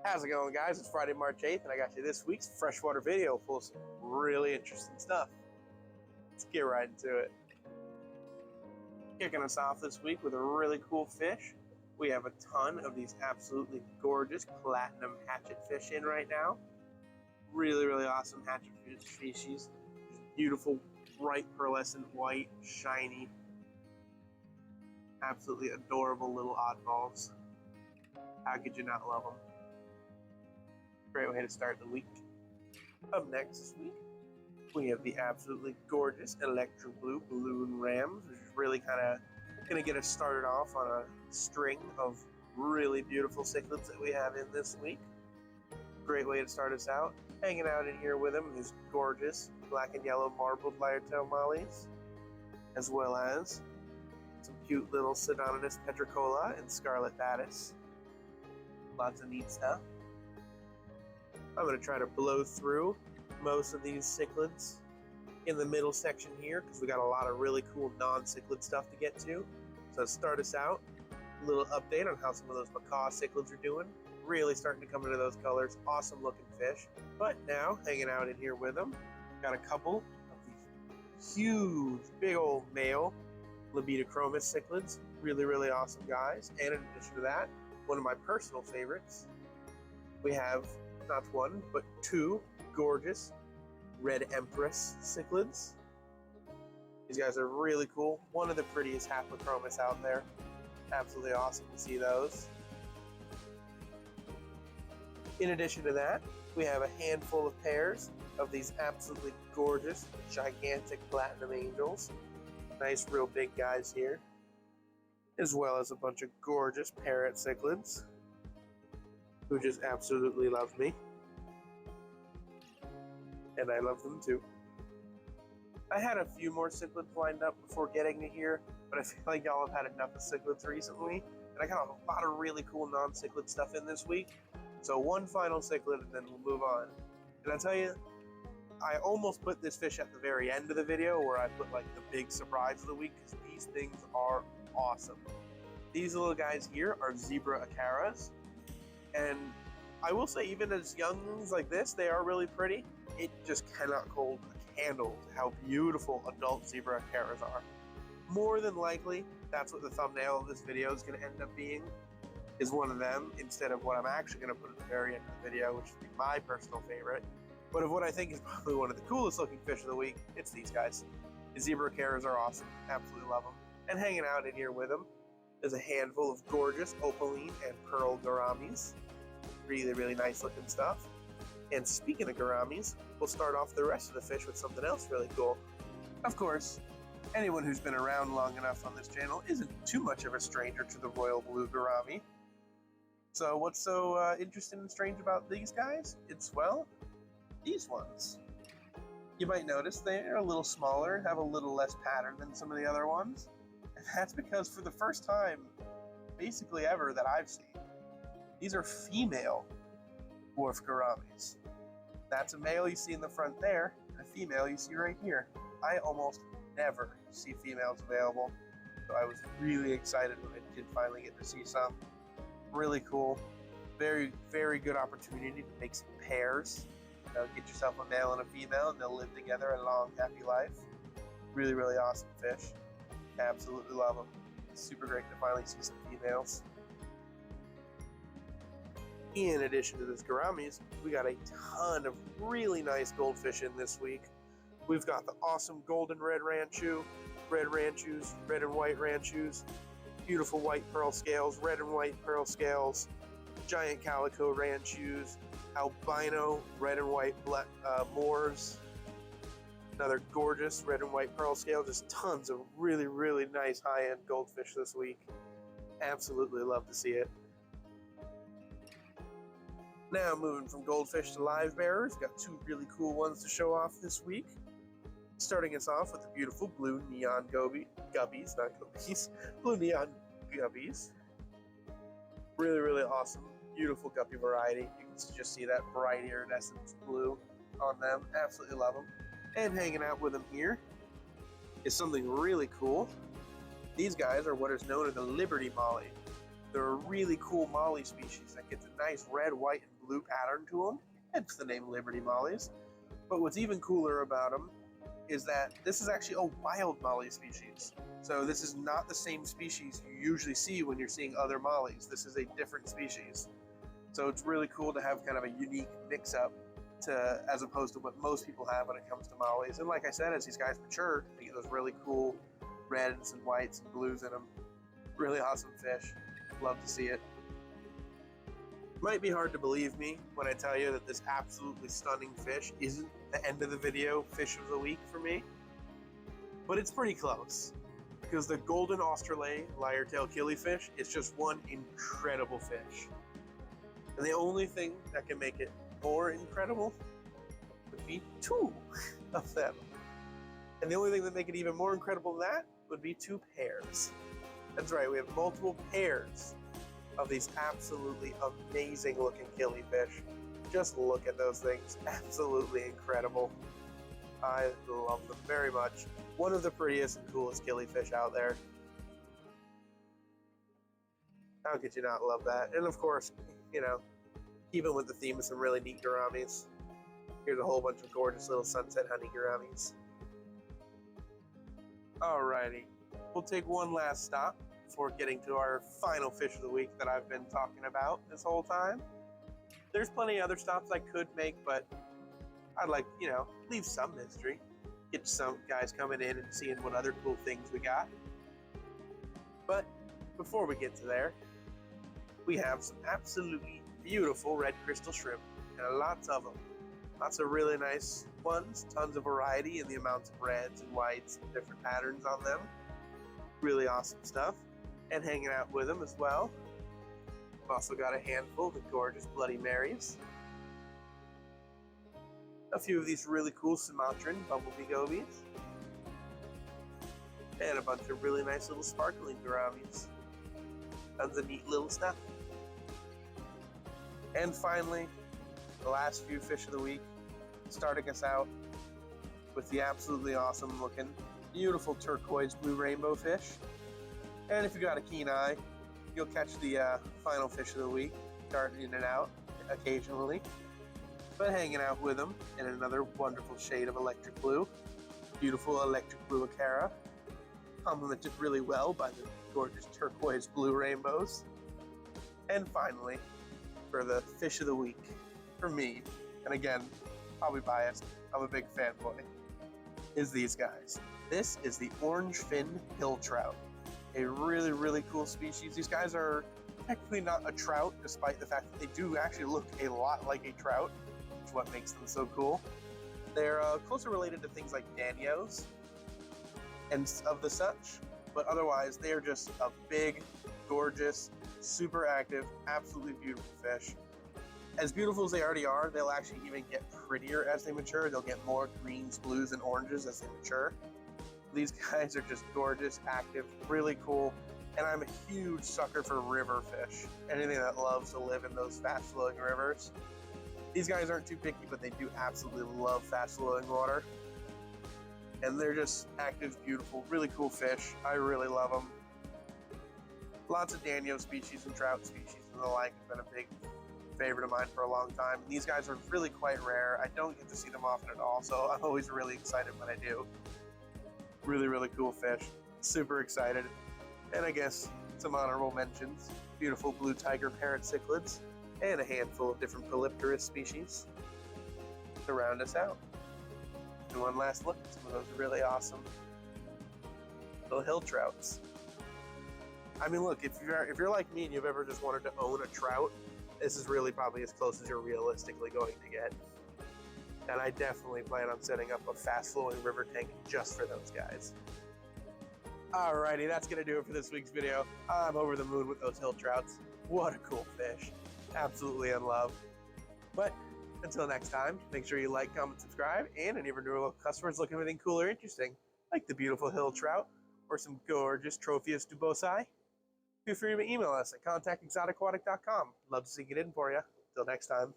How's it going, guys? It's Friday, March 8th, and I got you this week's freshwater video full of some really interesting stuff. Let's get right into it. Kicking us off this week with a really cool fish. We have a ton of these absolutely gorgeous platinum hatchet fish in right now. Really, really awesome hatchet fish species. Just beautiful, bright pearlescent white, shiny. Absolutely adorable little oddballs. How could you not love them? Great way to start the week. Up next this week, we have the absolutely gorgeous electro blue balloon rams, which is really kind of going to get us started off on a string of really beautiful cichlids that we have in this week. Great way to start us out. Hanging out in here with them is gorgeous black and yellow marbled lyre-tail mollies, as well as some cute little Pseudonymous petricola and scarlet batis. Lots of neat stuff. I'm going to try to blow through most of these cichlids in the middle section here because we got a lot of really cool non-cichlid stuff to get to. So to start us out, a little update on how some of those macaw cichlids are doing. Really starting to come into those colors. Awesome looking fish. But now, hanging out in here with them, got a couple of these huge, big old male Libedochromis cichlids. Really, really awesome guys. And in addition to that, one of my personal favorites, we have not one, but two gorgeous red empress cichlids. These guys are really cool. One of the prettiest haplochromis out there. Absolutely awesome to see those. In addition to that, we have a handful of pairs of these absolutely gorgeous, gigantic platinum angels. Nice, real big guys here. As well as a bunch of gorgeous parrot cichlids, who just absolutely love me. And I love them too. I had a few more cichlids lined up before getting to here, but I feel like y'all have had enough of cichlids recently, and I got a lot of really cool non-cichlid stuff in this week. So one final cichlid and then we'll move on. And I'll tell you, I almost put this fish at the very end of the video where I put like the big surprise of the week because these things are awesome. These little guys here are zebra acaras, and I will say even as younglings like this, they are really pretty. It just cannot hold a candle to how beautiful adult zebra acaras are. More than likely, that's what the thumbnail of this video is going to end up being, is one of them, instead of what I'm actually going to put at the very end of the video, which would be my personal favorite. But of what I think is probably one of the coolest looking fish of the week, it's these guys. The zebra acaras are awesome. Absolutely love them. And hanging out in here with them is a handful of gorgeous opaline and pearl gouramis. Really, really nice looking stuff. And speaking of gouramis, we'll start off the rest of the fish with something else really cool. Of course, anyone who's been around long enough on this channel isn't too much of a stranger to the royal blue gourami. So what's so interesting and strange about these guys? It's, well, these ones. You might notice they're a little smaller, have a little less pattern than some of the other ones. And that's because for the first time, basically ever, that I've seen, these are female dwarf gouramis. That's a male you see in the front there, and a female you see right here. I almost never see females available, so I was really excited when I did finally get to see some. Really cool. Very, very good opportunity to make some pairs. Get yourself a male and a female, and they'll live together a long, happy life. Really, really awesome fish. Absolutely love them. It's super great to finally see some females. In addition to this gouramis, we got a ton of really nice goldfish in this week. We've got the awesome golden red ranchu, red ranchus, red and white ranchus, beautiful white pearl scales, red and white pearl scales, giant calico ranchus, albino red and white moors, another gorgeous red and white pearl scale. Just tons of really, really nice high-end goldfish this week. Absolutely love to see it. Now moving from goldfish to livebearers, got two really cool ones to show off this week. Starting us off with the beautiful blue neon guppies, not gobies, blue neon guppies. Really, really awesome, beautiful guppy variety. You can just see that bright iridescent blue on them. Absolutely love them. And hanging out with them here is something really cool. These guys are what is known as the Liberty Molly. They're a really cool molly species that gets a nice red, white, and blue pattern to them, hence the name Liberty Mollies. But what's even cooler about them is that this is actually a wild molly species. So this is not the same species you usually see when you're seeing other mollies. This is a different species. So it's really cool to have kind of a unique mix-up as opposed to what most people have when it comes to mollies. And like I said, as these guys mature, they get those really cool reds and whites and blues in them. Really awesome fish. Love to see it. Might be hard to believe me when I tell you that this absolutely stunning fish isn't the end of the video fish of the week for me, but it's pretty close, because the golden Australay lyre-tailed killifish is just one incredible fish. And the only thing that can make it more incredible would be two of them. And the only thing that make it even more incredible than that would be two pairs. That's right, we have multiple pairs of these absolutely amazing looking killifish. Just look at those things, absolutely incredible. I love them very much. One of the prettiest and coolest killifish out there. How could you not love that? And of course, you know, even with the theme of some really neat gouramis. Here's a whole bunch of gorgeous little sunset honey gouramis. Alrighty, we'll take one last stop before getting to our final fish of the week that I've been talking about this whole time. There's plenty of other stops I could make, but I'd like, you know, leave some mystery. Get some guys coming in and seeing what other cool things we got. But before we get to there, we have some absolutely beautiful red crystal shrimp, and lots of them. Lots of really nice ones, tons of variety in the amounts of reds and whites and different patterns on them. Really awesome stuff. And hanging out with them as well, we've also got a handful of the gorgeous Bloody Marys. A few of these really cool Sumatran bumblebee gobies. And a bunch of really nice little sparkling gouramis. Tons of neat little stuff. And finally, the last few fish of the week, starting us out with the absolutely awesome looking, beautiful turquoise blue rainbow fish. And if you got a keen eye, you'll catch the final fish of the week, darting in and out occasionally. But hanging out with them in another wonderful shade of electric blue, beautiful electric blue Acara, complemented really well by the gorgeous turquoise blue rainbows. And finally, for the fish of the week, for me, and again, I'll be biased, I'm a big fanboy, is these guys. This is the orange fin hill trout. A really, really cool species. These guys are technically not a trout, despite the fact that they do actually look a lot like a trout, which is what makes them so cool. They're closely related to things like danios and of the such, but otherwise they are just a big, gorgeous, super active, absolutely beautiful fish. As beautiful as they already are, they'll actually even get prettier as they mature. They'll get more greens, blues, and oranges as they mature. These guys are just gorgeous, active, really cool, and I'm a huge sucker for river fish. Anything that loves to live in those fast-flowing rivers. These guys aren't too picky, but they do absolutely love fast-flowing water. And they're just active, beautiful, really cool fish. I really love them. Lots of danio species and trout species and the like have been a big favorite of mine for a long time. These guys are really quite rare. I don't get to see them often at all, so I'm always really excited when I do. Really, really cool fish. Super excited. And I guess some honorable mentions. Beautiful blue tiger parrot cichlids and a handful of different polypterous species to round us out. And one last look at some of those really awesome little hill trouts. I mean, look, if you're like me and you've ever just wanted to own a trout, this is really probably as close as you're realistically going to get. And I definitely plan on setting up a fast-flowing river tank just for those guys. Alrighty, that's going to do it for this week's video. I'm over the moon with those hill trouts. What a cool fish. Absolutely in love. But until next time, make sure you like, comment, subscribe, and any of our newer local customers looking for anything cool or interesting, like the beautiful hill trout or some gorgeous Tropheus dubosi, feel free to email us at contact@exoticaquatic.com. Love to see it in for you. Till next time.